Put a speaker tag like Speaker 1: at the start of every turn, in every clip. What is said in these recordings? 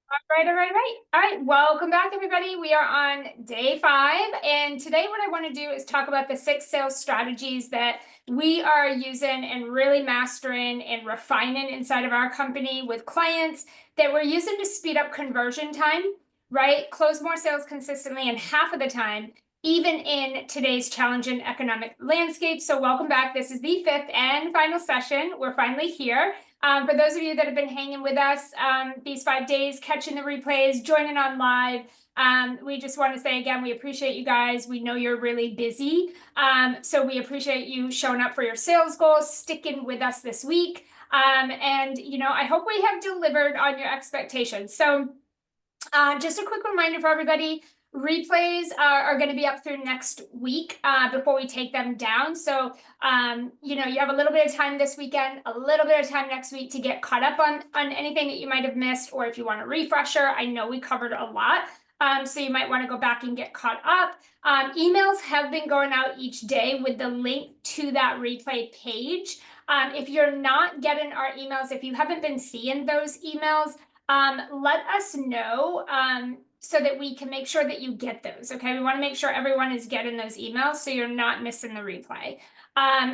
Speaker 1: All right, welcome back, everybody. We are on day 5, and today what I want to do is talk about the 6 sales strategies that we are using and really mastering and refining inside of our company with clients that we're using to speed up conversion time, right? Close more sales consistently and half of the time, even in today's challenging economic landscape. So welcome back. This is the 5th and final session. We're finally here. For those of you that have been hanging with us these 5 days, catching the replays, joining on live, we just want to say again, we appreciate you guys. We know you're really busy. So we appreciate you showing up for your sales goals, sticking with us this week. And, I hope we have delivered on your expectations. So just a quick reminder for everybody, replays are going to be up through next week before we take them down. So, you have a little bit of time this weekend, a little bit of time next week to get caught up on anything that you might have missed, or if you want a refresher. I know we covered a lot. So you might want to go back and get caught up. Emails have been going out each day with the link to that replay page. If you're not getting our emails, if you haven't been seeing those emails, let us know so that we can make sure that you get those. Okay, we want to make sure everyone is getting those emails so you're not missing the replay.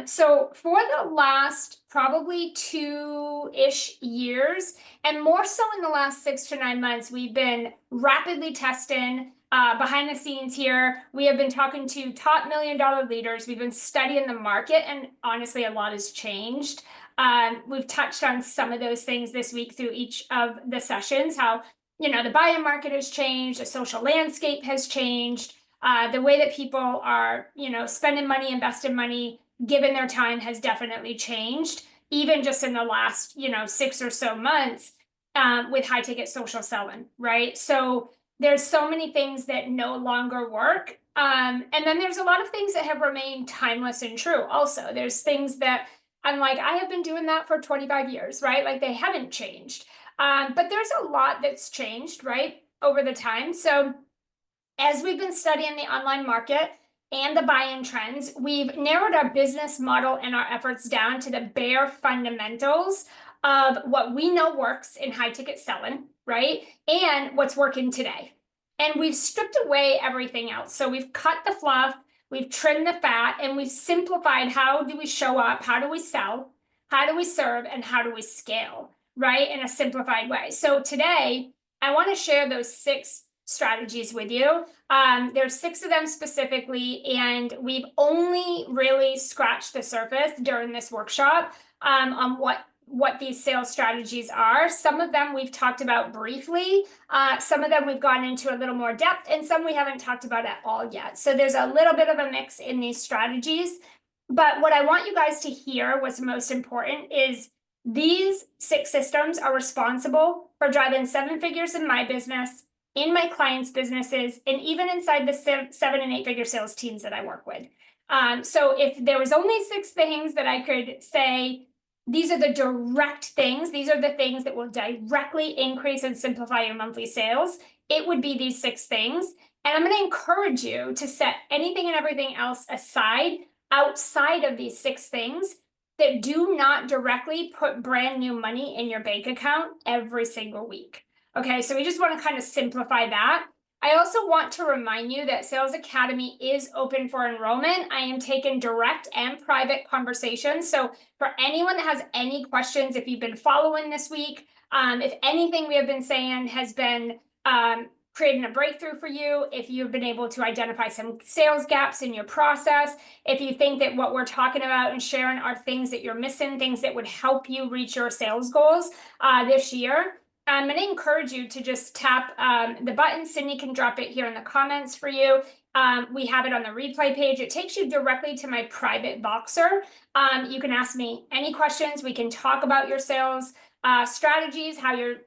Speaker 1: So for the last probably 2-ish years, and more so in the last 6 to 9 months, we've been rapidly testing behind the scenes here. We have been talking to top $1 million leaders. We've been studying the market, and honestly, a lot has changed. We've touched on some of those things this week through each of the sessions, how, the buy-in market has changed, the social landscape has changed, the way that people are, spending money, investing money, given their time has definitely changed, even just in the last, 6 or so months with high ticket social selling, right? So there's so many things that no longer work. And then there's a lot of things that have remained timeless and true. Also, there's things that I'm like, I have been doing that for 25 years, right? Like they haven't changed. But there's a lot that's changed, right, over the time. So as we've been studying the online market and the buy-in trends, we've narrowed our business model and our efforts down to the bare fundamentals of what we know works in high ticket selling, right? And what's working today. And we've stripped away everything else. So we've cut the fluff, we've trimmed the fat, and we've simplified how do we show up, how do we sell, how do we serve, and how do we scale, right? In a simplified way. So today, I want to share those 6 strategies with you. There's 6 of them specifically, and we've only really scratched the surface during this workshop on what these sales strategies are. Some of them we've talked about briefly. Some of them we've gone into a little more depth, and some we haven't talked about at all yet. So there's a little bit of a mix in these strategies. But what I want you guys to hear, what's most important, is these 6 systems are responsible for driving 7 figures in my business, in my clients' businesses, and even inside the 7 and 8 figure sales teams that I work with. So if there was only 6 things that I could say, these are the direct things, these are the things that will directly increase and simplify your monthly sales, it would be these 6 things. And I'm going to encourage you to set anything and everything else aside outside of these 6 things that do not directly put brand new money in your bank account every single week. Okay, so we just want to kind of simplify that. I also want to remind you that Sales Academy is open for enrollment. I am taking direct and private conversations. So for anyone that has any questions, if you've been following this week, if anything we have been saying has been creating a breakthrough for you, if you've been able to identify some sales gaps in your process, if you think that what we're talking about and sharing are things that you're missing, things that would help you reach your sales goals this year, I'm going to encourage you to just tap the button. Sydney can drop it here in the comments for you. We have it on the replay page. It takes you directly to my private Voxer. You can ask me any questions. We can talk about your sales strategies, how you're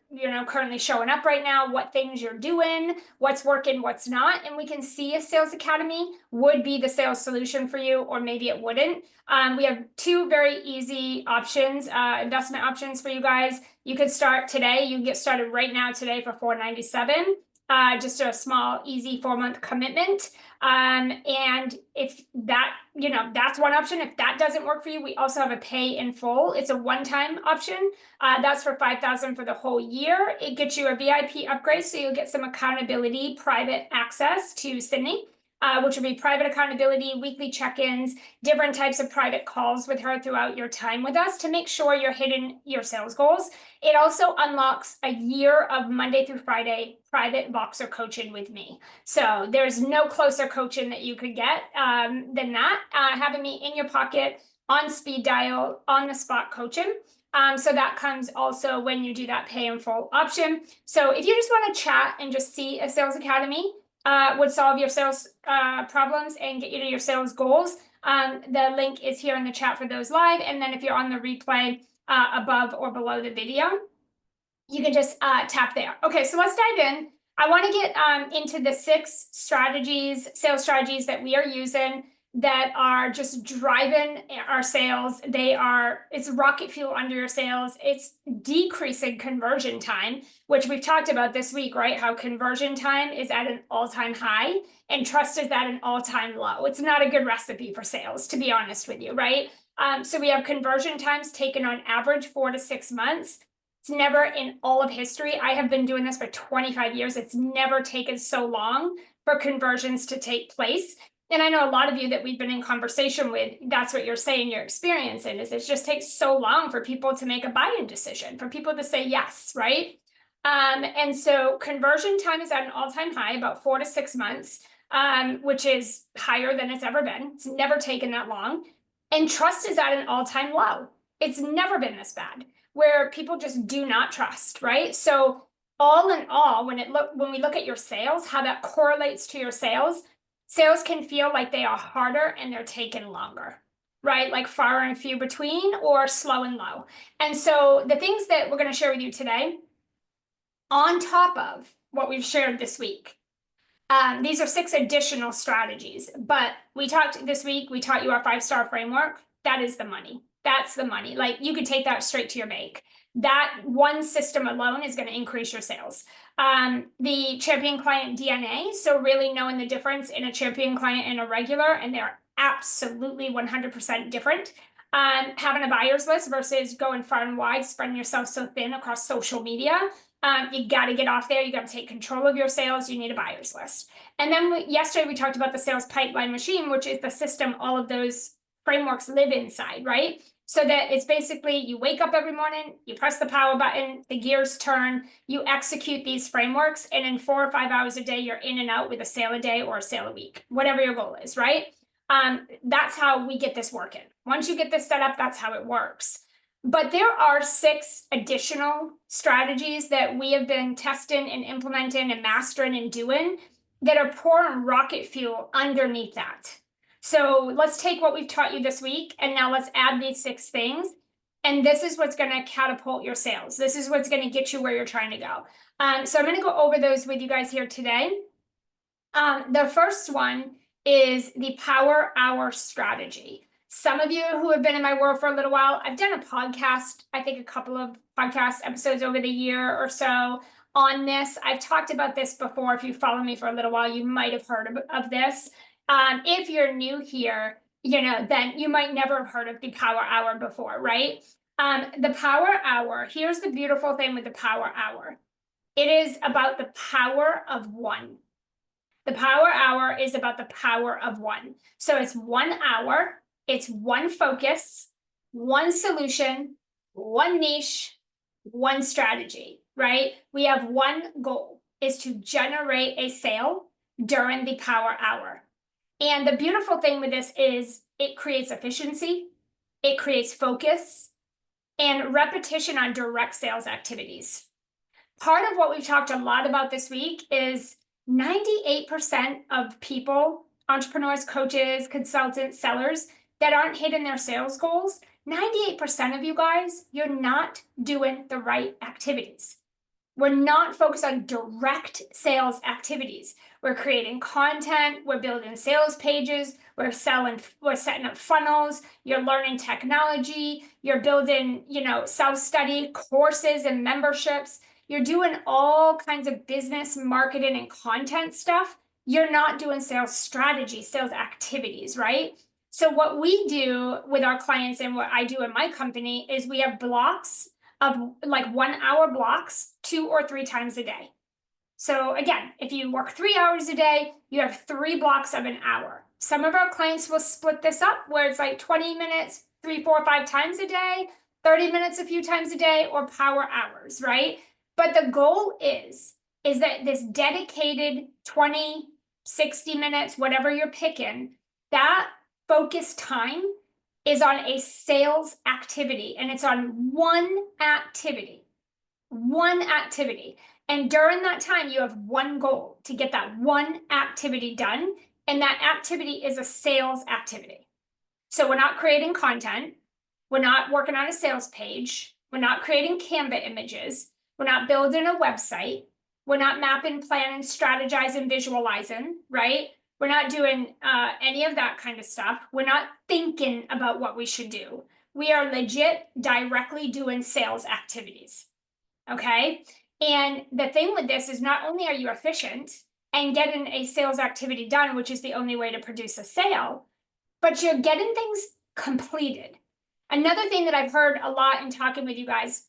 Speaker 1: currently showing up right now, what things you're doing, what's working, what's not, and we can see if Sales Academy would be the sales solution for you, or maybe it wouldn't. We have 2 very easy options, investment options for you guys. You could start today. You can get started right now today for $497. just a small, easy 4-month commitment. And if that, that's one option. If that doesn't work for you, we also have a pay in full. It's a one-time option. That's for $5,000 for the whole year. It gets you a VIP upgrade, so you'll get some accountability, private access to Sydney, which will be private accountability, weekly check-ins, different types of private calls with her throughout your time with us to make sure you're hitting your sales goals. It also unlocks a year of Monday through Friday private Voxer coaching with me. So there's no closer coaching that you could get than that, having me in your pocket, on speed dial, on the spot coaching. So that comes also when you do that pay in full option. So if you just want to chat and just see if Sales Academy would solve your sales problems and get you to your sales goals, the link is here in the chat for those live. And then if you're on the replay above or below the video, you can just tap there. Okay, so let's dive in. I want to get into the 6 strategies, sales strategies that we are using that are just driving our sales. It's rocket fuel under your sales. It's decreasing conversion time, which we've talked about this week, right? How conversion time is at an all-time high and trust is at an all-time low. It's not a good recipe for sales, to be honest with you, right? So we have conversion times taken on average 4 to 6 months. It's never in all of history. I have been doing this for 25 years. It's never taken so long for conversions to take place. And I know a lot of you that we've been in conversation with, that's what you're saying you're experiencing, is it just takes so long for people to make a buy-in decision, for people to say yes, right? And so conversion time is at an all-time high, about 4 to 6 months, which is higher than it's ever been. It's never taken that long. And trust is at an all-time low. It's never been this bad, where people just do not trust, right? So all in all, when we look at your sales, how that correlates to your sales can feel like they are harder and they're taking longer, right? Like far and few between or slow and low. And so the things that we're going to share with you today, on top of what we've shared this week, these are 6 additional strategies, but we taught you our 5-star framework. That is the money. That's the money. Like you could take that straight to your bank. That one system alone is going to increase your sales. The champion client DNA, so really knowing the difference in a champion client and a regular, and they're absolutely 100% different. Having a buyer's list versus going far and wide, spreading yourself so thin across social media. You got to get off there. You got to take control of your sales. You need a buyer's list. And then yesterday we talked about the sales pipeline machine, which is the system all of those frameworks live inside, right? So that it's basically you wake up every morning, you press the power button, the gears turn, you execute these frameworks, and in 4 or 5 hours a day, you're in and out with a sale a day or a sale a week, whatever your goal is, right? That's how we get this working. Once you get this set up, that's how it works. But there are 6 additional strategies that we have been testing and implementing and mastering and doing that are pouring rocket fuel underneath that. So let's take what we've taught you this week, and now let's add these 6 things. And this is what's going to catapult your sales. This is what's going to get you where you're trying to go. So I'm going to go over those with you guys here today. The first one is the Power Hour strategy. Some of you who have been in my world for a little while, I've done a podcast, I think a couple of podcast episodes over the year or so on this. I've talked about this before. If you follow me for a little while, you might have heard of this. If you're new here, then you might never have heard of the Power Hour before, right? The Power Hour, here's the beautiful thing with the Power Hour. It is about the power of one. The Power Hour is about the power of one. So it's 1 hour, it's one focus, one solution, one niche, one strategy, right? We have one goal, is to generate a sale during the Power Hour. And the beautiful thing with this is it creates efficiency, it creates focus, and repetition on direct sales activities. Part of what we've talked a lot about this week is 98% of people, entrepreneurs, coaches, consultants, sellers that aren't hitting their sales goals, 98% of you guys, you're not doing the right activities. We're not focused on direct sales activities. We're creating content, we're building sales pages, we're setting up funnels, you're learning technology, you're building, self-study courses and memberships. you're doing all kinds of business, marketing, and content stuff. You're not doing sales strategy, sales activities, right? So what we do with our clients and what I do in my company is we have blocks of like 1 hour blocks 2 or 3 times a day. So again, if you work 3 hours a day, you have 3 blocks of an hour. Some of our clients will split this up where it's like 20 minutes, 3, 4, 5 times a day, 30 minutes a few times a day, or power hours, right? But the goal is that this dedicated 20, 60 minutes, whatever you're picking, that focused time is on a sales activity, and it's on one activity. And during that time, you have one goal to get that one activity done. And that activity is a sales activity. So we're not creating content. We're not working on a sales page. We're not creating Canva images. We're not building a website. We're not mapping, planning, strategizing, visualizing, right? We're not doing any of that kind of stuff. We're not thinking about what we should do. We are legit directly doing sales activities. Okay. And the thing with this is not only are you efficient and getting a sales activity done, which is the only way to produce a sale, but you're getting things completed. Another thing that I've heard a lot in talking with you guys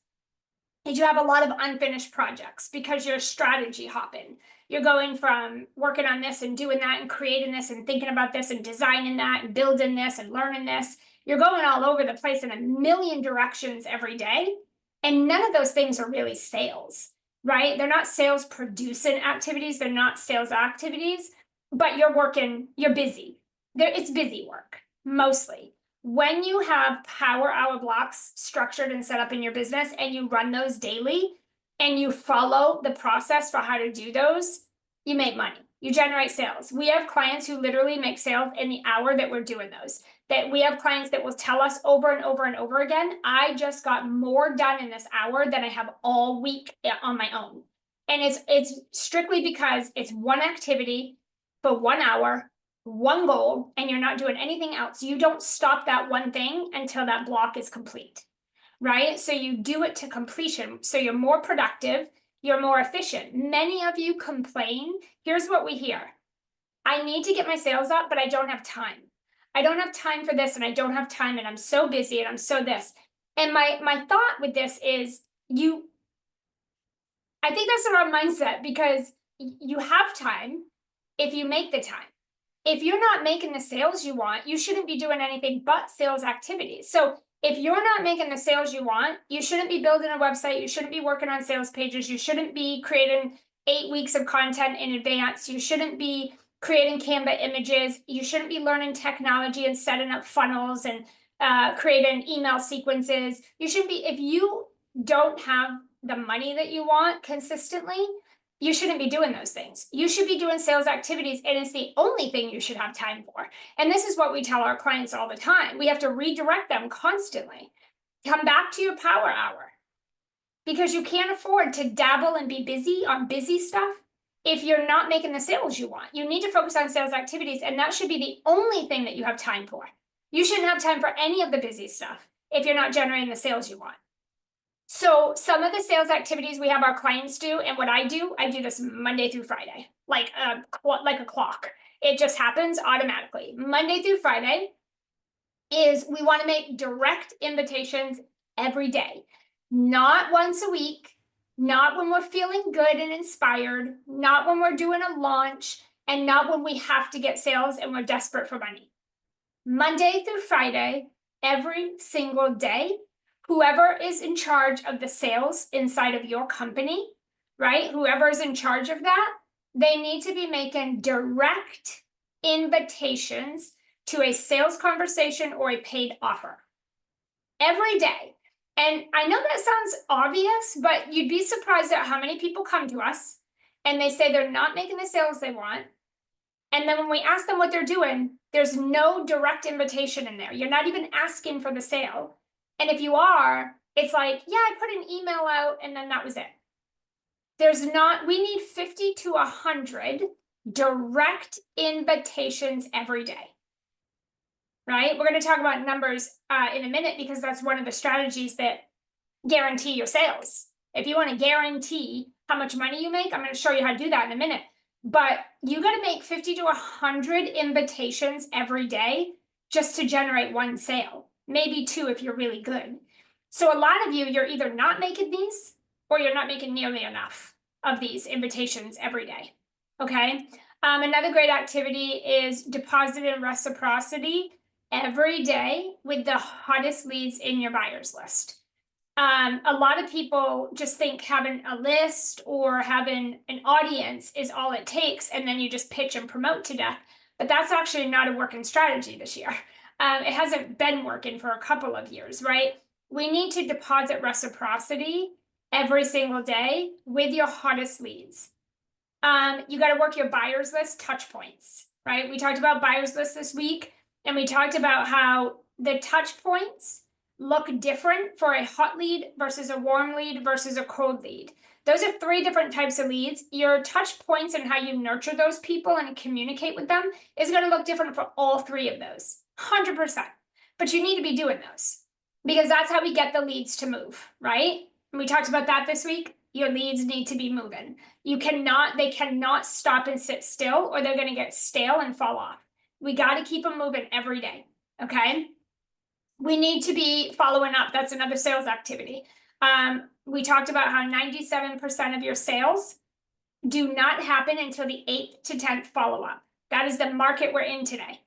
Speaker 1: is you have a lot of unfinished projects because you're strategy hopping. You're going from working on this and doing that and creating this and thinking about this and designing that and building this and learning this. You're going all over the place in a million directions every day. And none of those things are really sales, right? They're not sales producing activities. They're not sales activities, but you're working, you're busy. It's busy work, mostly. When you have power hour blocks structured and set up in your business and you run those daily and you follow the process for how to do those, you make money. You generate sales. We have clients who literally make sales in the hour that we're doing those. That we have clients that will tell us over and over and over again, I just got more done in this hour than I have all week on my own. And it's strictly because it's one activity for 1 hour, one goal, and you're not doing anything else. You don't stop that one thing until that block is complete, right? So you do it to completion. So you're more productive, you're more efficient. Many of you complain. Here's what we hear. I need to get my sales up, but I don't have time. I don't have time for this, and I don't have time, and I'm so busy, and I'm so this. And my thought with this is I think that's the wrong mindset, because you have time if you make the time. If you're not making the sales you want, you shouldn't be doing anything but sales activities. So if you're not making the sales you want, you shouldn't be building a website. You shouldn't be working on sales pages. You shouldn't be creating 8 weeks of content in advance. You shouldn't be creating Canva images. You shouldn't be learning technology and setting up funnels and creating email sequences. You shouldn't be, if you don't have the money that you want consistently, you shouldn't be doing those things. You should be doing sales activities, and it's the only thing you should have time for. And this is what we tell our clients all the time. We have to redirect them constantly. Come back to your power hour, because you can't afford to dabble and be busy on busy stuff if you're not making the sales you want. You need to focus on sales activities, and that should be the only thing that you have time for. You shouldn't have time for any of the busy stuff if you're not generating the sales you want. So some of the sales activities we have our clients do, and what I do this Monday through Friday, like a clock. It just happens automatically. Monday through Friday is we want to make direct invitations every day, not once a week, not when we're feeling good and inspired, not when we're doing a launch, and not when we have to get sales and we're desperate for money. Monday through Friday, every single day. Whoever is in charge of the sales inside of your company, right? Whoever is in charge of that, they need to be making direct invitations to a sales conversation or a paid offer every day. And I know that sounds obvious, but you'd be surprised at how many people come to us and they say they're not making the sales they want. And then when we ask them what they're doing, there's no direct invitation in there. You're not even asking for the sale. And if you are, it's like, yeah, I put an email out and then that was it. We need 50 to 100 direct invitations every day, right? We're going to talk about numbers in a minute, because that's one of the strategies that guarantee your sales If you want to guarantee how much money you make, I'm going to show you how to do that in a minute. But you got to make 50 to 100 invitations every day just to generate one sale, maybe two if you're really good. So a lot of you, you're either not making these or you're not making nearly enough of these invitations every day. Okay. Another great activity is deposit and reciprocity every day with the hottest leads in your buyers list. A lot of people just think having a list or having an audience is all it takes, and then you just pitch and promote to death. But that's actually not a working strategy this year. It hasn't been working for a couple of years, right? We need to deposit reciprocity every single day with your hottest leads. You got to work your buyers list touch points, right? We talked about buyers list this week, and we talked about how the touch points look different for a hot lead versus a warm lead versus a cold lead. Those are three different types of leads. Your touch points and how you nurture those people and communicate with them is going to look different for all three of those, 100%. But you need to be doing those because that's how we get the leads to move, right? And we talked about that this week. Your leads need to be moving. They cannot stop and sit still, or they're going to get stale and fall off. We got to keep them moving every day. Okay. We need to be following up. That's another sales activity. We talked about how 97% of your sales do not happen until the 8th to 10th follow-up. That is the market we're in today.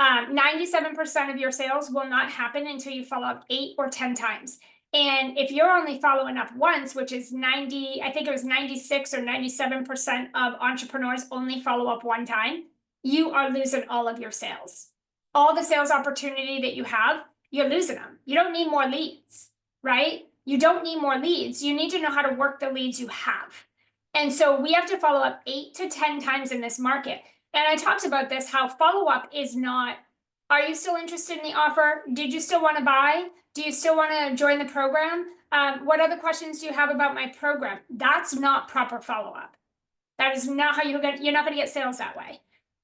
Speaker 1: 97% of your sales will not happen until you follow up 8 or 10 times. And if you're only following up once, which is 96 or 97% of entrepreneurs only follow up one time, you are losing all of your sales. All the sales opportunity that you have, you're losing them. You don't need more leads, right? You don't need more leads. You need to know how to work the leads you have. And so we have to follow up 8 to 10 times in this market. And I talked about this, how follow-up is not, are you still interested in the offer? Did you still want to buy? Do you still want to join the program? What other questions do you have about my program? That's not proper follow-up. That is not how you're not going to get sales that way.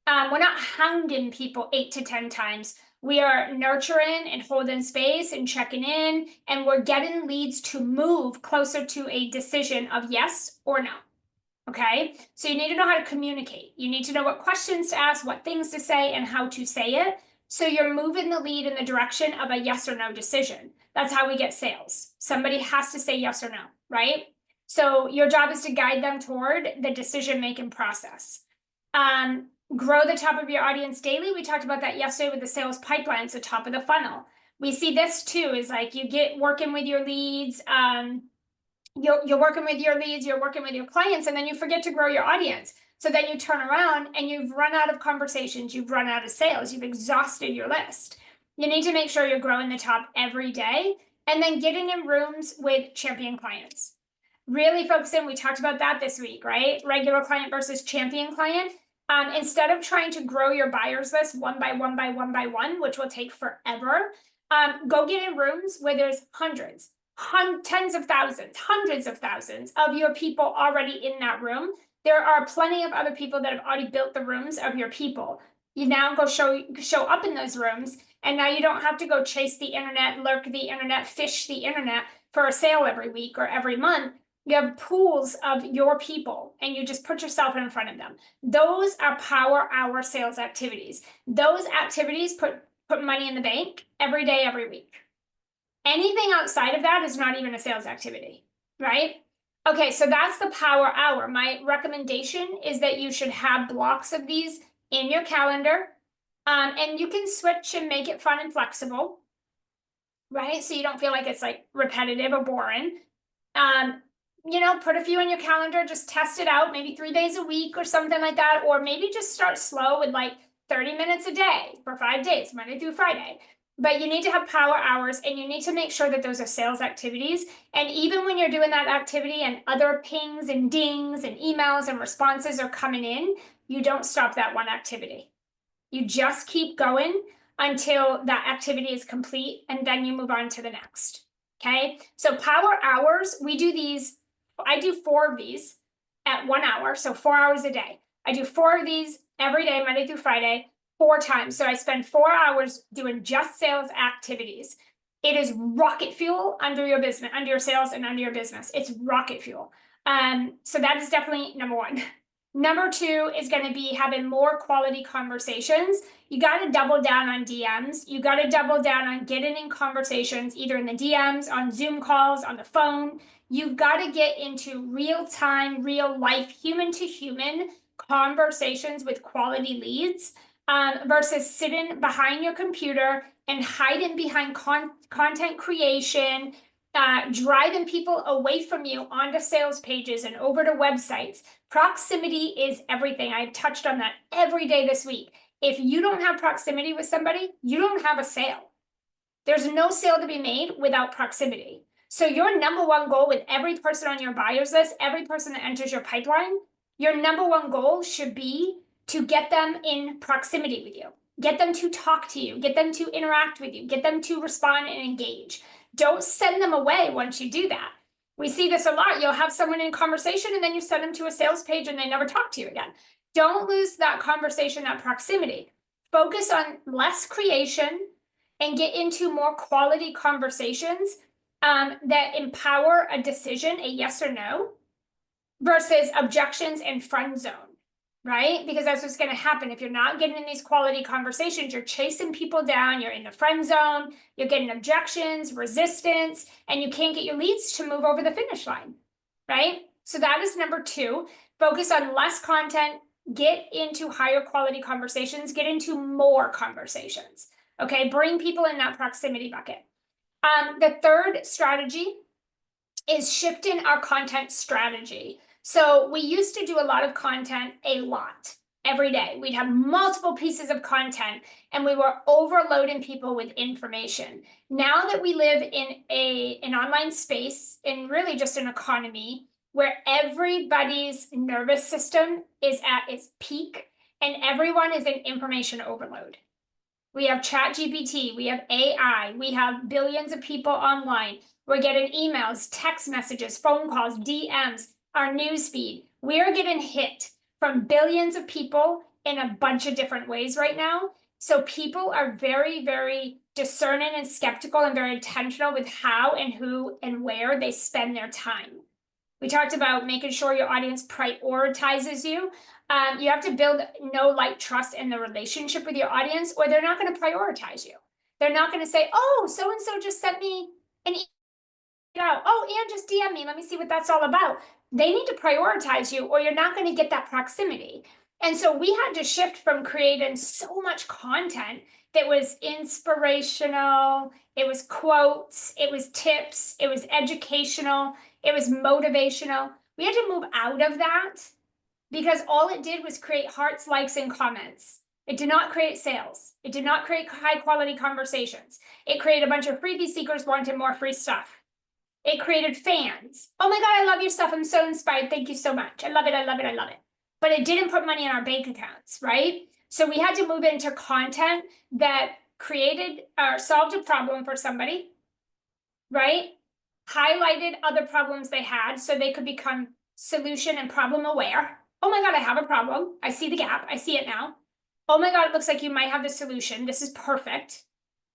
Speaker 1: We're not hounding people 8 to 10 times. We are nurturing and holding space and checking in, and we're getting leads to move closer to a decision of yes or no. Okay, so you need to know how to communicate. You need to know what questions to ask, what things to say, and how to say it. So you're moving the lead in the direction of a yes or no decision. That's how we get sales. Somebody has to say yes or no, right? So your job is to guide them toward the decision-making process. Grow the top of your audience daily. We talked about that yesterday with the sales pipeline. It's the top of the funnel. We see this too, is like you get working with your leads, you're working with your leads, you're working with your clients, and then you forget to grow your audience. So then you turn around and you've run out of conversations, you've run out of sales, you've exhausted your list. You need to make sure you're growing the top every day, and then getting in rooms with champion clients. Really focusing, we talked about that this week, right? Regular client versus champion client. Instead of trying to grow your buyers list one by one, which will take forever, go get in rooms where there's tens of thousands, hundreds of thousands of your people already in that room. There are plenty of other people that have already built the rooms of your people. You now go show up in those rooms, and now you don't have to go chase the internet, lurk the internet, fish the internet for a sale every week or every month. You have pools of your people, and you just put yourself in front of them. Those are power hour sales activities. Those activities put money in the bank every day, every week. Anything outside of that is not even a sales activity, right? Okay, so that's the power hour. My recommendation is that you should have blocks of these in your calendar, and you can switch and make it fun and flexible, right? So you don't feel like it's like repetitive or boring. Put a few in your calendar, just test it out, maybe 3 days a week or something like that, or maybe just start slow with like 30 minutes a day for 5 days, Monday through Friday. But you need to have power hours, and you need to make sure that those are sales activities. And even when you're doing that activity and other pings and dings and emails and responses are coming in, you don't stop that one activity. You just keep going until that activity is complete, and then you move on to the next. Okay, so power hours, we do these, I do 4 of these at 1 hour, so 4 hours a day. I do 4 of these every day, Monday through Friday, 4 times. So I spend 4 hours doing just sales activities. It is rocket fuel under your business, under your sales and under your business. It's rocket fuel. So that is definitely number one. Number two is going to be having more quality conversations. You got to double down on DMs. You got to double down on getting in conversations, either in the DMs, on Zoom calls, on the phone. You've got to get into real time, real life, human to human conversations with quality leads, versus sitting behind your computer and hiding behind content creation, driving people away from you onto sales pages and over to websites. Proximity is everything. I've touched on that every day this week. If you don't have proximity with somebody, you don't have a sale. There's no sale to be made without proximity. So your number one goal with every person on your buyers list, every person that enters your pipeline, your number one goal should be to get them in proximity with you. Get them to talk to you, get them to interact with you, get them to respond and engage. Don't send them away once you do that. We see this a lot. You'll have someone in conversation and then you send them to a sales page and they never talk to you again. Don't lose that conversation, that proximity. Focus on less creation and get into more quality conversations that empower a decision, a yes or no, versus objections and friend zone. Right? Because that's what's going to happen. If you're not getting in these quality conversations, you're chasing people down, you're in the friend zone, you're getting objections, resistance, and you can't get your leads to move over the finish line. Right? So that is number two. Focus on less content, get into higher quality conversations, get into more conversations. Okay, bring people in that proximity bucket. The third strategy is shifting our content strategy. So we used to do a lot of content, a lot, every day. We'd have multiple pieces of content and we were overloading people with information. Now that we live in an online space, and really just an economy where everybody's nervous system is at its peak and everyone is in information overload. We have ChatGPT, we have AI, we have billions of people online. We're getting emails, text messages, phone calls, DMs, our newsfeed. We are getting hit from billions of people in a bunch of different ways right now. So people are very, very discerning and skeptical and very intentional with how and who and where they spend their time. We talked about making sure your audience prioritizes you. You have to build know, like, trust in the relationship with your audience, or they're not going to prioritize you. They're not going to say, oh, so-and-so just sent me an email. Oh, and just DM me. Let me see what that's all about. They need to prioritize you, or you're not going to get that proximity. And so we had to shift from creating so much content that was inspirational, it was quotes, it was tips, it was educational, it was motivational. We had to move out of that because all it did was create hearts, likes, and comments. It did not create sales. It did not create high quality conversations. It created a bunch of freebie seekers wanting more free stuff. It created fans. Oh my God, I love your stuff. I'm so inspired. Thank you so much. I love it. I love it. I love it. But it didn't put money in our bank accounts, right? So we had to move into content that created or solved a problem for somebody, right? Highlighted other problems they had so they could become solution and problem aware. Oh my God, I have a problem. I see the gap. I see it now. Oh my God, it looks like you might have the solution. This is perfect,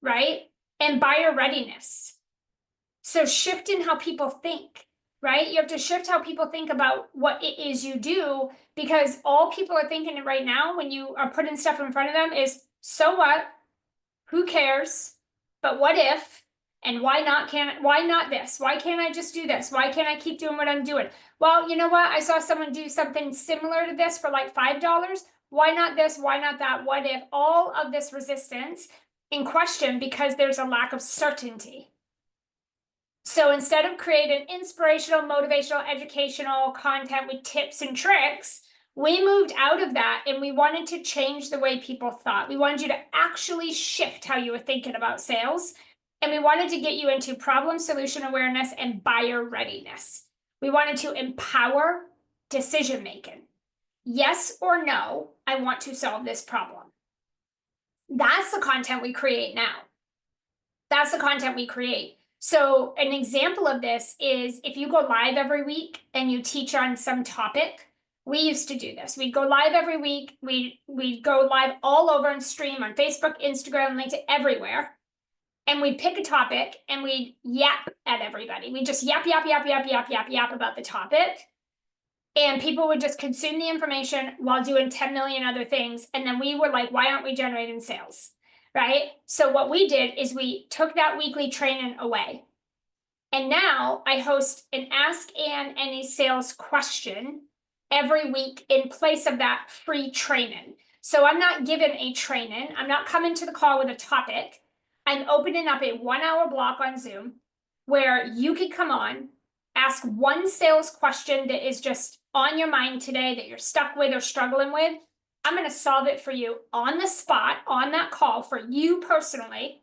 Speaker 1: right? And buyer readiness. So shifting how people think, right? You have to shift how people think about what it is you do, because all people are thinking right now when you are putting stuff in front of them is, so what? Who cares? But what if? And why not this? Why can't I just do this? Why can't I keep doing what I'm doing? Well, you know what? I saw someone do something similar to this for like $5. Why not this? Why not that? What if? All of this resistance in question because there's a lack of certainty. So instead of creating inspirational, motivational, educational content with tips and tricks, we moved out of that and we wanted to change the way people thought. We wanted you to actually shift how you were thinking about sales. And we wanted to get you into problem solution awareness and buyer readiness. We wanted to empower decision making. Yes or no, I want to solve this problem. That's the content we create now. That's the content we create. So an example of this is if you go live every week and you teach on some topic. We used to do this. We'd go live every week. We'd go live all over and stream on Facebook, Instagram, LinkedIn, everywhere. and we pick a topic and we yap at everybody. We just yap about the topic. And people would just consume the information while doing 10 million other things. And then we were like, why aren't we generating sales? Right? So what we did is we took that weekly training away. And now I host an Ask Ann Any Sales question every week in place of that free training. So I'm not giving a training. I'm not coming to the call with a topic. I'm opening up a 1 hour block on Zoom where you could come on, ask one sales question that is just on your mind today that you're stuck with or struggling with. I'm going to solve it for you on the spot, on that call for you personally.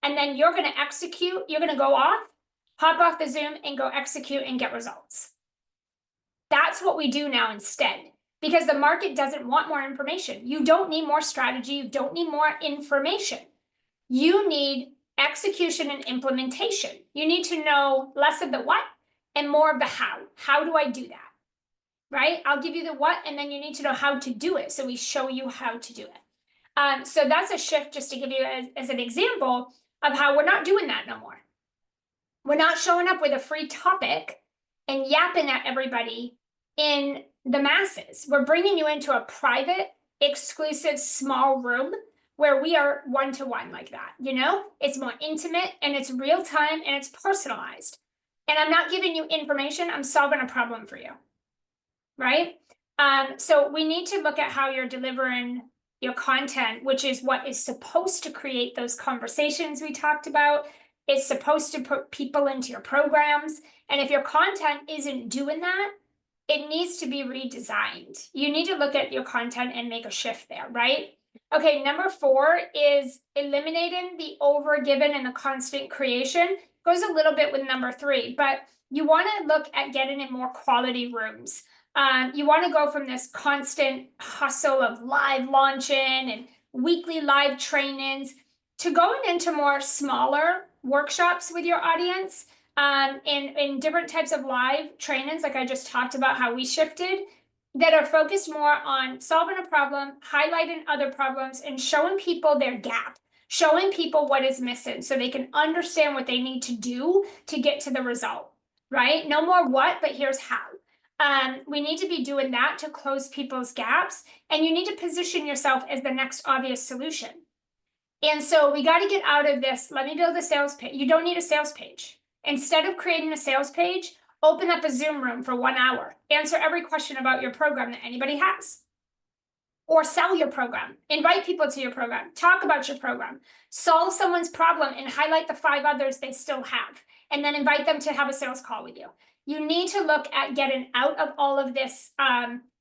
Speaker 1: And then you're going to execute. You're going to go off, hop off the Zoom and go execute and get results. That's what we do now instead, because the market doesn't want more information. You don't need more strategy. You don't need more information. You need execution and implementation. You need to know less of the what and more of the how. How do I do that? Right? I'll give you the what, and then you need to know how to do it. So we show you how to do it. So that's a shift, just to give you as an example of how we're not doing that no more. We're not showing up with a free topic and yapping at everybody in the masses. We're bringing you into a private, exclusive, small room where we are one-to-one like that. You know, it's more intimate and it's real time and it's personalized. And I'm not giving you information. I'm solving a problem for you. Right? So we need to look at how you're delivering your content, which is what is supposed to create those conversations we talked about. It's supposed to put people into your programs. And if your content isn't doing that, it needs to be redesigned. You need to look at your content and make a shift there, right? Okay, number 4 is eliminating the overgiven and the constant creation. Goes a little bit with number 3, but you want to look at getting in more quality rooms. You want to go from this constant hustle of live launching and weekly live trainings to going into more smaller workshops with your audience, in different types of live trainings, like I just talked about how we shifted, that are focused more on solving a problem, highlighting other problems, and showing people their gap, showing people what is missing so they can understand what they need to do to get to the result, right? No more what, but here's how. We need to be doing that to close people's gaps, and you need to position yourself as the next obvious solution. And so we got to get out of this, let me build a sales page. You don't need a sales page. Instead of creating a sales page, open up a Zoom room for 1 hour, answer every question about your program that anybody has, or sell your program, invite people to your program, talk about your program, solve someone's problem and highlight the 5 others they still have, and then invite them to have a sales call with you. You need to look at getting out of all of this,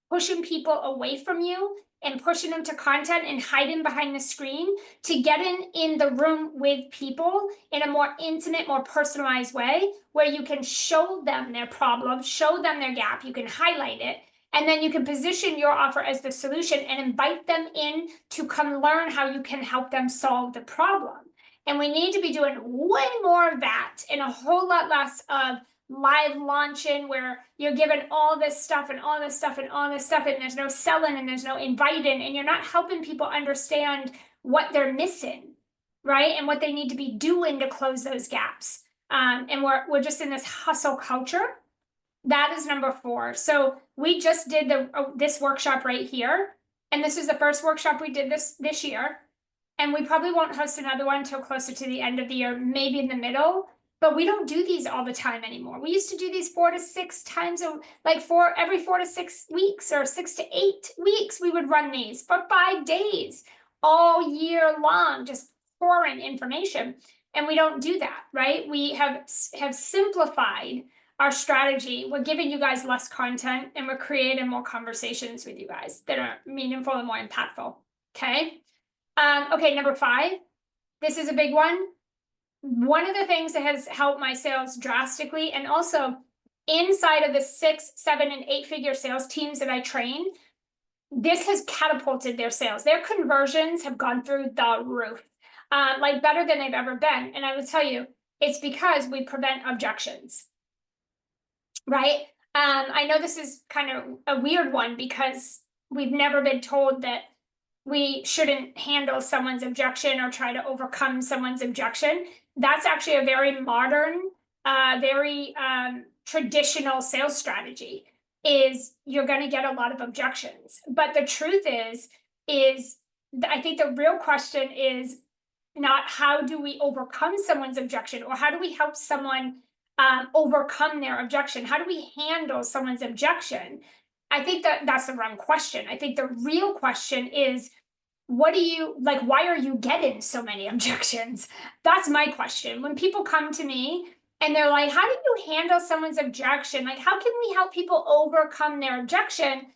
Speaker 1: pushing people away from you and pushing them to content and hiding behind the screen, to getting in the room with people in a more intimate, more personalized way, where you can show them their problem, show them their gap, you can highlight it, and then you can position your offer as the solution and invite them in to come learn how you can help them solve the problem. And we need to be doing way more of that and a whole lot less of live launching where you're given all this stuff and all this stuff and all this stuff, and there's no selling and there's no inviting, and you're not helping people understand what they're missing, right? And what they need to be doing to close those gaps. And we're just in this hustle culture. That is number 4. So we just did this workshop right here, and this is the first workshop we did this year, and we probably won't host another one until closer to the end of the year, maybe in the middle. But we don't do these all the time anymore. We used to do these 4 to 6 times, every 4 to 6 weeks or 6 to 8 weeks. We would run these for 5 days, all year long, just pouring information. And we don't do that, right? We have simplified our strategy. We're giving you guys less content, and we're creating more conversations with you guys that are meaningful and more impactful. Okay. Okay, number 5. This is a big one. One of the things that has helped my sales drastically, and also inside of the 6, 7, and 8-figure sales teams that I train, this has catapulted their sales. Their conversions have gone through the roof, like better than they've ever been. And I will tell you, it's because we prevent objections, right? I know this is kind of a weird one because we've never been told that we shouldn't handle someone's objection or try to overcome someone's objection. that's actually a very modern, very traditional sales strategy. Is you're going to get a lot of objections, but the truth is I think the real question is not how do we overcome someone's objection, or how do we help someone overcome their objection? How do we handle someone's objection? I think that's the wrong question. I think the real question is, what do you like? Why are you getting so many objections? That's my question. When people come to me and they're like, how do you handle someone's objection? Like, how can we help people overcome their objection?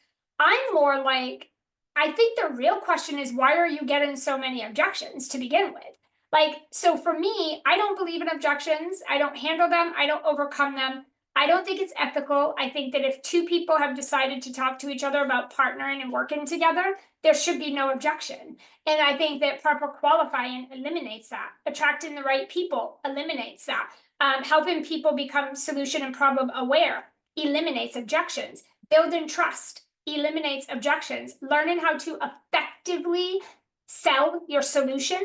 Speaker 1: I'm more like, I think the real question is, why are you getting so many objections to begin with? Like, so for me, I don't believe in objections. I don't handle them. I don't overcome them. I don't think it's ethical. I think that if two people have decided to talk to each other about partnering and working together, there should be no objection. And I think that proper qualifying eliminates that. Attracting the right people eliminates that. Helping people become solution and problem aware eliminates objections. Building trust eliminates objections. Learning how to effectively sell your solution,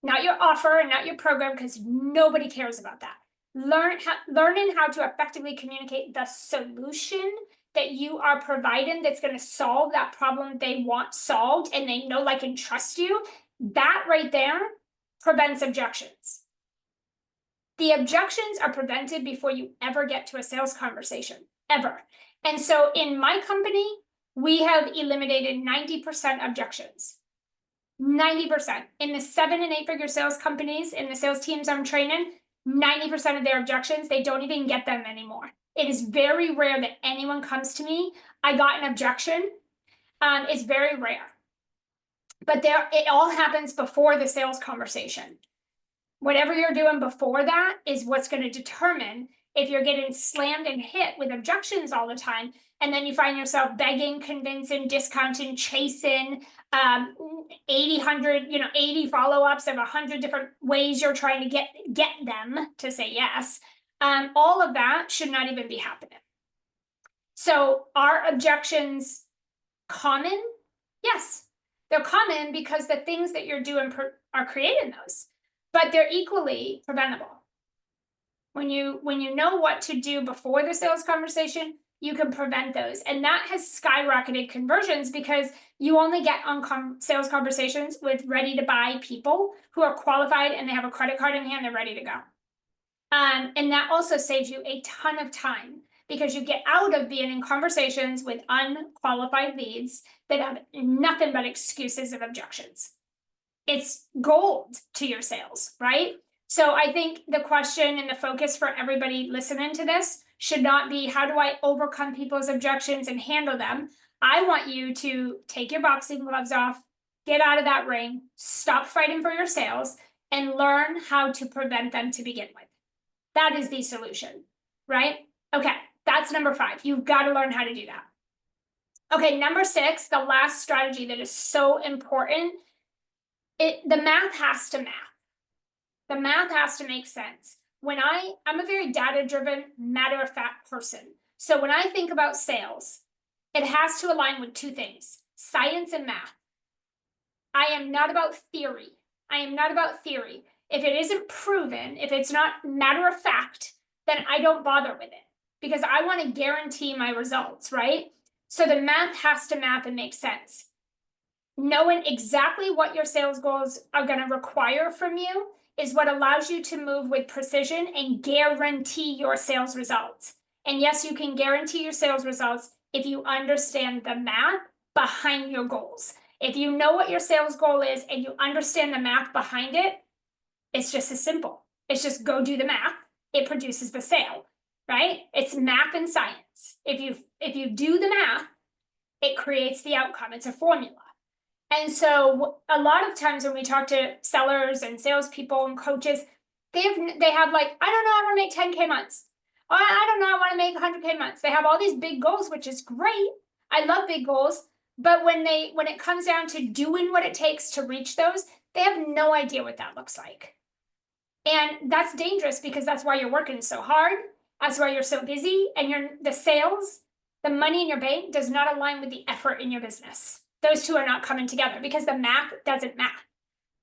Speaker 1: not your offer and not your program, because nobody cares about that. Learning how to effectively communicate the solution that you are providing that's going to solve that problem they want solved, and they know, like, and trust you, that right there prevents objections. The objections are prevented before you ever get to a sales conversation, ever. And so in my company, we have eliminated 90% objections. 90%. In the 7 and 8 figure sales companies, in the sales teams I'm training, 90% of their objections, they don't even get them anymore. It is very rare that anyone comes to me, I got an objection. It's very rare. But it all happens before the sales conversation. Whatever you're doing before that is what's going to determine if you're getting slammed and hit with objections all the time, and then you find yourself begging, convincing, discounting, chasing, 80 follow-ups of 100 different ways you're trying to get them to say yes. All of that should not even be happening. So are objections common? Yes, they're common because the things that you're doing are creating those, but they're equally preventable. When you know what to do before the sales conversation, you can prevent those. And that has skyrocketed conversions because you only get on sales conversations with ready to buy people who are qualified and they have a credit card in hand, they're ready to go. And that also saves you a ton of time because you get out of being in conversations with unqualified leads that have nothing but excuses of objections. It's gold to your sales, right? So I think the question and the focus for everybody listening to this should not be, how do I overcome people's objections and handle them? I want you to take your boxing gloves off, get out of that ring, stop fighting for your sales, and learn how to prevent them to begin with. That is the solution, right? Okay, that's number 5. You've got to learn how to do that. Okay, number 6, the last strategy that is so important, the math has to math. The math has to make sense. When I'm a very data-driven, matter-of-fact person. So when I think about sales, it has to align with 2 things, science and math. I am not about theory. I am not about theory. If it isn't proven, if it's not matter-of-fact, then I don't bother with it because I want to guarantee my results, right? So the math has to math and make sense. Knowing exactly what your sales goals are going to require from you is what allows you to move with precision and guarantee your sales results. And yes, you can guarantee your sales results if you understand the math behind your goals. If you know what your sales goal is and you understand the math behind it, it's just as simple. It's just go do the math. It produces the sale, right? It's math and science. If you do the math, it creates the outcome. It's a formula. And so a lot of times when we talk to sellers and salespeople and coaches, they have like, I don't know, I want to make 10K months. Or I don't know, I want to make 100K months. They have all these big goals, which is great. I love big goals. But when it comes down to doing what it takes to reach those, they have no idea what that looks like. And that's dangerous because that's why you're working so hard. That's why you're so busy. And the sales, the money in your bank does not align with the effort in your business. Those two are not coming together because the math doesn't math.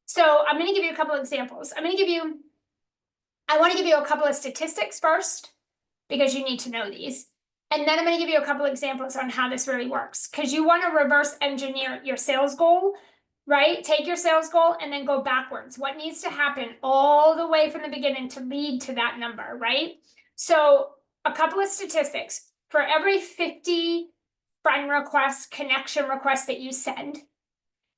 Speaker 1: So I'm going to give you a couple examples. I'm going to give you I want to give you a couple of statistics first, because you need to know these. And then I'm going to give you a couple examples on how this really works, because you want to reverse engineer your sales goal, right? Take your sales goal and then go backwards. What needs to happen all the way from the beginning to lead to that number, right? So a couple of statistics. For every 50 friend requests, connection requests that you send,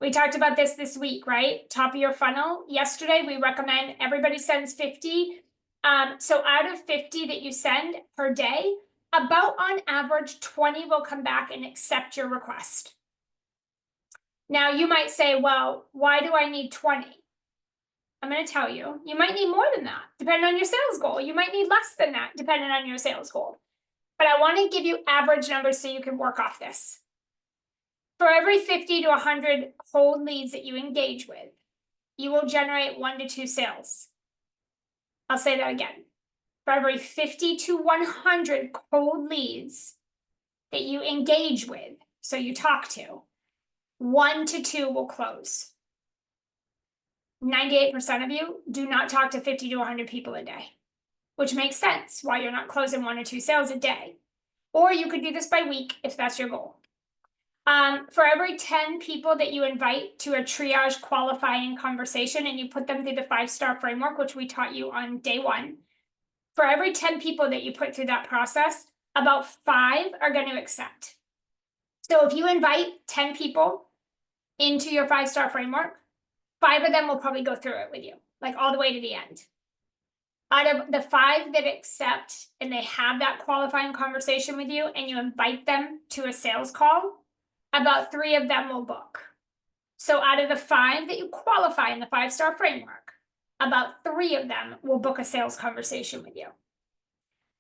Speaker 1: we talked about this week, right? Top of your funnel. Yesterday, we recommend everybody sends 50. So out of 50 that you send per day, about on average, 20 will come back and accept your request. Now you might say, well, why do I need 20? I'm going to tell you, you might need more than that, depending on your sales goal. You might need less than that, depending on your sales goal. But I want to give you average numbers so you can work off this. For every 50 to 100 cold leads that you engage with, you will generate 1 to 2 sales. I'll say that again. For every 50 to 100 cold leads that you engage with, so you talk to, 1 to 2 will close. 98% of you do not talk to 50 to 100 people a day, which makes sense why you're not closing 1 or 2 sales a day. Or you could do this by week if that's your goal. For every 10 people that you invite to a triage qualifying conversation and you put them through the 5-star framework, which we taught you on day 1, for every 10 people that you put through that process, about 5 are going to accept. So if you invite 10 people into your 5-star framework, 5 of them will probably go through it with you, like all the way to the end. Out of the 5 that accept and they have that qualifying conversation with you and you invite them to a sales call, about 3 of them will book. So out of the 5 that you qualify in the 5-star framework, about 3 of them will book a sales conversation with you.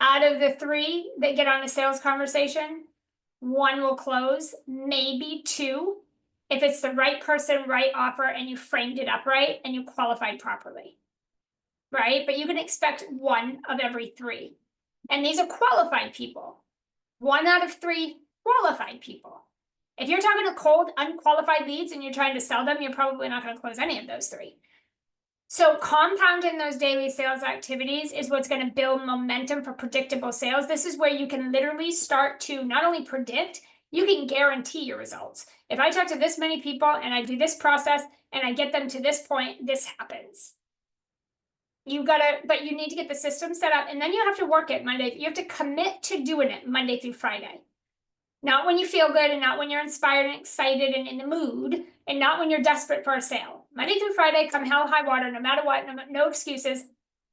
Speaker 1: Out of the 3 that get on a sales conversation, 1 will close, maybe 2, if it's the right person, right offer, and you framed it up right and you qualified properly, right? But you can expect 1 of every 3. And these are qualified people. 1 out of 3 qualified people. If you're talking to cold, unqualified leads and you're trying to sell them, you're probably not going to close any of those 3. So compounding those daily sales activities is what's going to build momentum for predictable sales. This is where you can literally start to not only predict, you can guarantee your results. If I talk to this many people and I do this process and I get them to this point, this happens. But you need to get the system set up and then you have to work it Monday. You have to commit to doing it Monday through Friday. Not when you feel good and not when you're inspired and excited and in the mood and not when you're desperate for a sale. Monday through Friday, come hell or high water, no matter what, no excuses.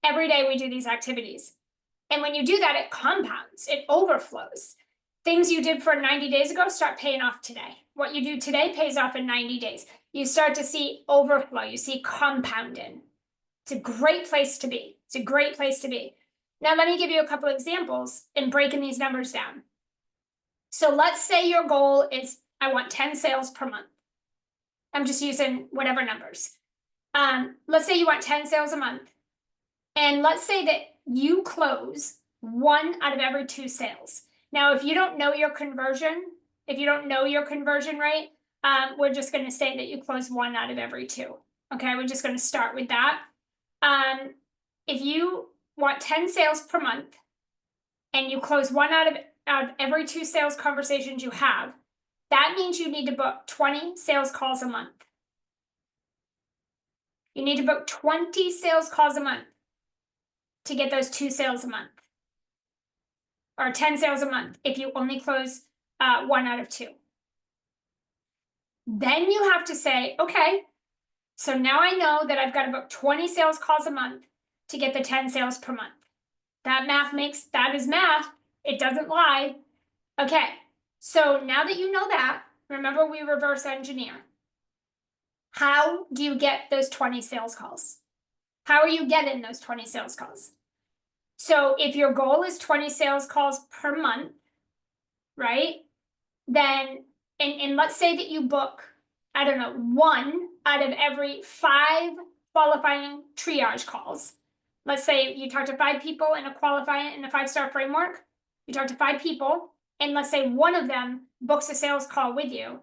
Speaker 1: Every day we do these activities. And when you do that, it compounds, it overflows. Things you did for 90 days ago start paying off today. What you do today pays off in 90 days. You start to see overflow, you see compounding. It's a great place to be. It's a great place to be. Now, let me give you a couple examples in breaking these numbers down. So let's say your goal is, I want 10 sales per month. I'm just using whatever numbers. Let's say you want 10 sales a month. And let's say that you close 1 out of every 2 sales. Now, if you don't know your conversion, rate, we're just going to say that you close 1 out of every 2. Okay, we're just going to start with that. If you want 10 sales per month and you close 1 out of every 2 sales conversations you have, that means you need to book 20 sales calls a month. You need to book 20 sales calls a month to get those 2 sales a month. Or 10 sales a month if you only close 1 out of 2. Then you have to say, okay, so now I know that I've got to book 20 sales calls a month to get the 10 sales per month. That is math. It doesn't lie. Okay, so now that you know that, remember we reverse engineer. How do you get those 20 sales calls? How are you getting those 20 sales calls? So if your goal is 20 sales calls per month, right? Then, and let's say that you book, I don't know, 1 out of every 5 qualifying triage calls. Let's say you talk to 5 people in a 5-star framework. You talk to 5 people, and let's say 1 of them books a sales call with you.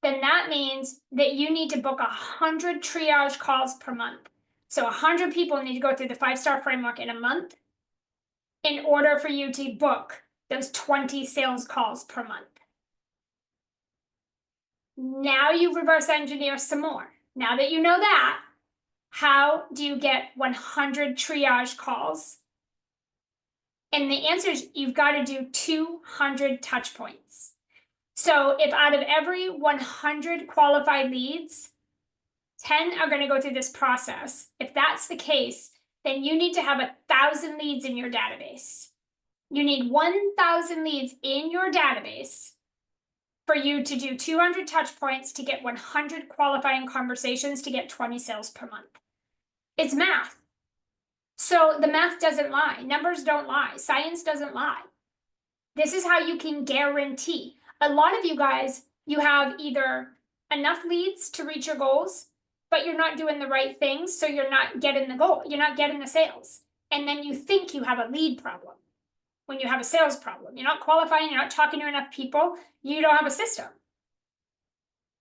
Speaker 1: Then that means that you need to book 100 triage calls per month. So 100 people need to go through the 5-star framework in a month in order for you to book those 20 sales calls per month. Now you reverse engineer some more. Now that you know that, how do you get 100 triage calls? And the answer is you've got to do 200 touch points. So if out of every 100 qualified leads, 10 are going to go through this process. If that's the case, then you need to have 1,000 leads in your database. You need 1,000 leads in your database for you to do 200 touch points to get 100 qualifying conversations to get 20 sales per month. It's math. So the math doesn't lie. Numbers don't lie. Science doesn't lie. This is how you can guarantee. A lot of you guys, you have either enough leads to reach your goals, but you're not doing the right things, so you're not getting the goal. You're not getting the sales. And then you think you have a lead problem when you have a sales problem. You're not qualifying, you're not talking to enough people, you don't have a system.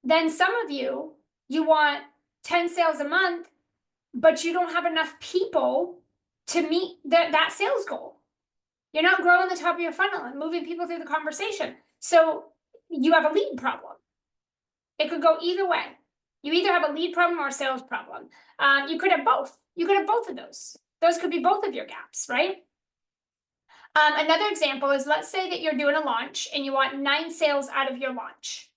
Speaker 1: Then some of you, you want 10 sales a month, but you don't have enough people to meet that sales goal. You're not growing the top of your funnel and moving people through the conversation. So you have a lead problem. It could go either way. You either have a lead problem or a sales problem. You could have both. You could have both of those. Those could be both of your gaps, right? Another example is, let's say that you're doing a launch and you want 9 sales out of your launch.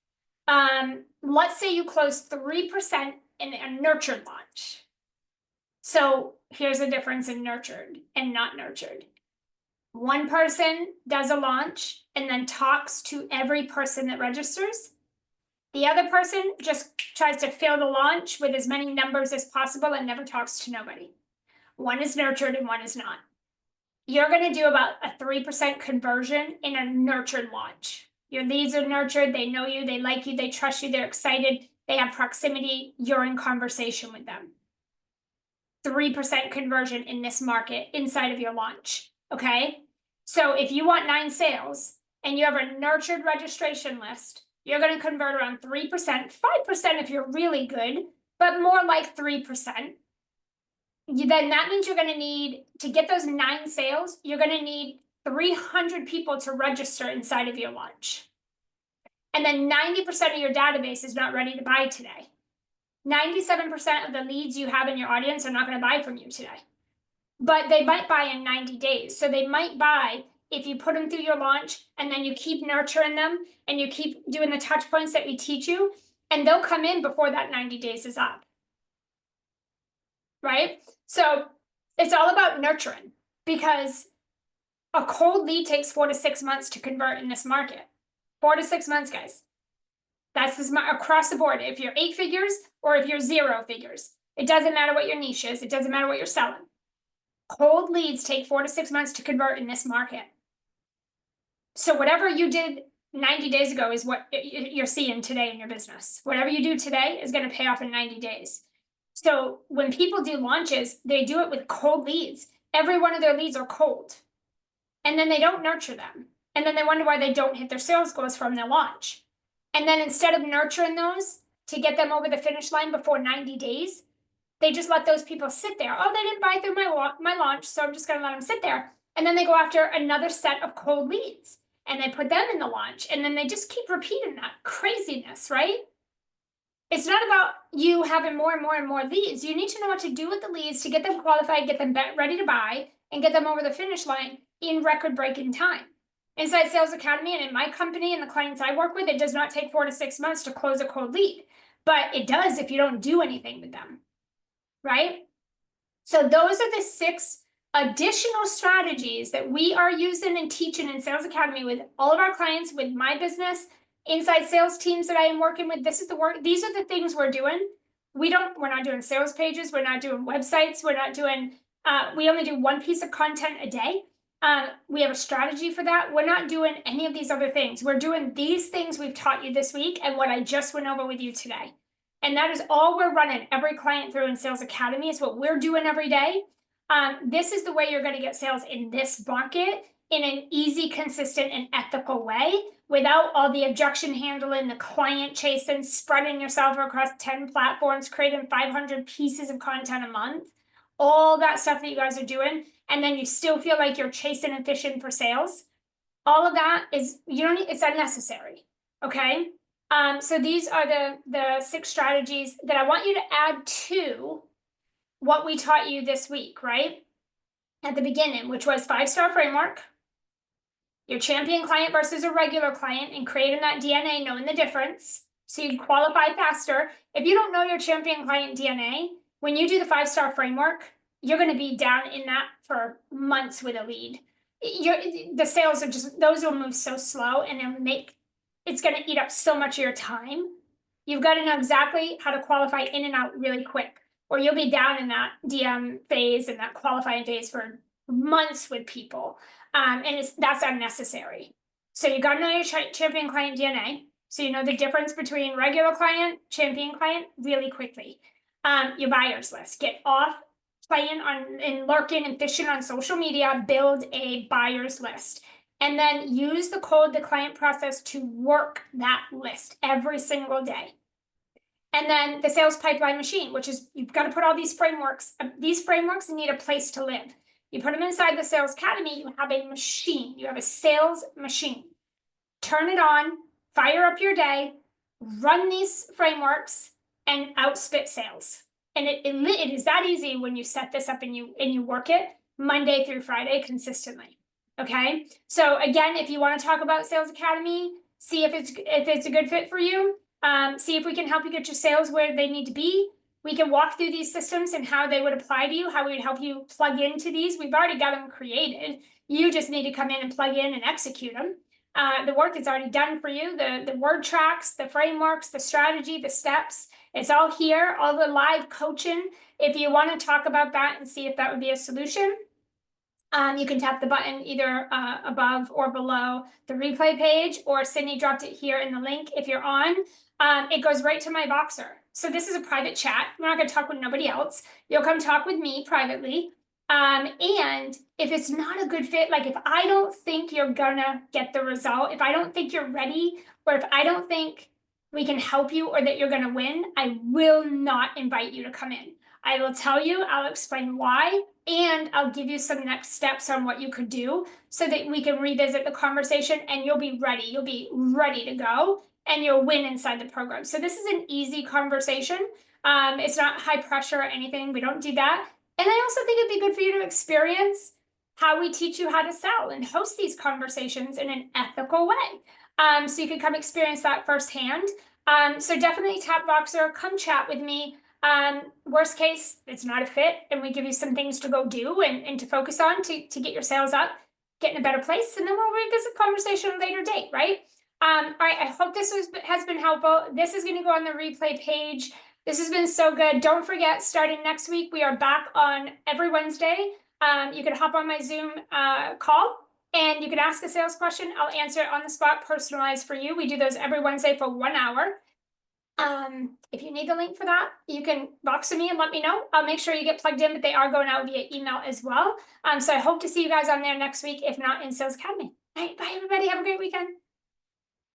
Speaker 1: Let's say you close 3% in a nurtured launch. So here's the difference in nurtured and not nurtured. One person does a launch and then talks to every person that registers. The other person just tries to fill the launch with as many numbers as possible and never talks to nobody. One is nurtured and one is not. You're going to do about a 3% conversion in a nurtured launch. Your leads are nurtured, they know you, they like you, they trust you, they're excited, they have proximity, you're in conversation with them. 3% conversion in this market inside of your launch, okay? So if you want 9 sales and you have a nurtured registration list, you're going to convert around 3%, 5% if you're really good, but more like 3%. Then that means you're going to need, to get those 9 sales, you're going to need 300 people to register inside of your launch. And then 90% of your database is not ready to buy today. 97% of the leads you have in your audience are not going to buy from you today. But they might buy in 90 days. So they might buy if you put them through your launch and then you keep nurturing them and you keep doing the touch points that we teach you, and they'll come in before that 90 days is up. Right? So it's all about nurturing, because a cold lead takes 4 to 6 months to convert in this market. 4 to 6 months, guys. That's this across the board. If you're 8 figures or if you're 0 figures, it doesn't matter what your niche is. It doesn't matter what you're selling. Cold leads take 4 to 6 months to convert in this market. So whatever you did 90 days ago is what you're seeing today in your business. Whatever you do today is going to pay off in 90 days. So when people do launches, they do it with cold leads. Every one of their leads are cold. And then they don't nurture them. And then they wonder why they don't hit their sales goals from their launch. And then instead of nurturing those to get them over the finish line before 90 days, they just let those people sit there. Oh, they didn't buy through my launch, so I'm just going to let them sit there. And then they go after another set of cold leads and they put them in the launch. And then they just keep repeating that craziness, right? It's not about you having more and more and more leads. You need to know what to do with the leads to get them qualified, get them ready to buy, and get them over the finish line in record-breaking time. Inside Sales Academy and in my company and the clients I work with, it does not take 4 to 6 months to close a cold lead, but it does if you don't do anything with them, right? So those are the 6 additional strategies that we are using and teaching in Sales Academy with all of our clients, with my business, inside sales teams that I am working with. This is the work. These are the things we're doing. We're not doing sales pages. We're not doing websites. We're not doing, we only do 1 piece of content a day. We have a strategy for that. We're not doing any of these other things. We're doing these things we've taught you this week and what I just went over with you today. And that is all we're running every client through in Sales Academy. Is what we're doing every day. This is the way you're going to get sales in this market in an easy, consistent, and ethical way without all the objection handling, the client chasing, spreading yourself across 10 platforms, creating 500 pieces of content a month. all that stuff that you guys are doing, and then you still feel like you're chasing and fishing for sales, all of that is, you don't need, it's unnecessary. Okay. So these are the 6 strategies that I want you to add to what we taught you this week, right? At the beginning, which was 5-star framework, your champion client versus a regular client, and creating that DNA, knowing the difference, so you qualify faster. If you don't know your champion client DNA, when you do the 5-star framework, you're going to be down in that for months with a lead. The sales are just, those will move so slow, and it's going to eat up so much of your time. You've got to know exactly how to qualify in and out really quick, or you'll be down in that DM phase and that qualifying phase for months with people. And that's unnecessary. So you got to know your champion client DNA. So you know the difference between regular client, champion client really quickly. Your buyers list. Get off playing on and lurking and fishing on social media. Build a buyers list. And then use the cold to client process to work that list every single day. And then the sales pipeline machine, which is, you've got to put all these frameworks. These frameworks need a place to live. You put them inside the Sales Academy, you have a machine. You have a sales machine. Turn it on, fire up your day, run these frameworks, and outspit sales. And it is that easy when you set this up and you work it Monday through Friday consistently. Okay. So again, if you want to talk about Sales Academy, see if it's a good fit for you. See if we can help you get your sales where they need to be. We can walk through these systems and how they would apply to you, how we would help you plug into these. We've already got them created. You just need to come in and plug in and execute them. The work is already done for you. The word tracks, the frameworks, the strategy, the steps, it's all here, all the live coaching. If you want to talk about that and see if that would be a solution, you can tap the button either above or below the replay page, or Sydney dropped it here in the link. If you're on, it goes right to my Voxer. So this is a private chat. We're not going to talk with nobody else. You'll come talk with me privately. And if it's not a good fit, like if I don't think you're gonna get the result, if I don't think you're ready, or if I don't think we can help you or that you're gonna win, I will not invite you to come in. I will tell you, I'll explain why, and I'll give you some next steps on what you could do so that we can revisit the conversation and you'll be ready. You'll be ready to go and you'll win inside the program. So this is an easy conversation. It's not high pressure or anything. We don't do that. And I also think it'd be good for you to experience how we teach you how to sell and host these conversations in an ethical way. So you can come experience that firsthand. So definitely tap Voxer, come chat with me. Worst case, it's not a fit, and we give you some things to go do and to focus on to get your sales up, get in a better place, and then we'll revisit conversation at a later date, right? All right, I hope this has been helpful. This is going to go on the replay page. This has been so good. Don't forget, starting next week, we are back on every Wednesday. You can hop on my Zoom call and you can ask a sales question. I'll answer it on the spot, personalized for you. We do those every Wednesday for 1 hour. If you need the link for that, you can Voxer me and let me know. I'll make sure you get plugged in, but they are going out via email as well. So I hope to see you guys on there next week, if not in Sales Academy. All right, bye everybody. Have a great weekend.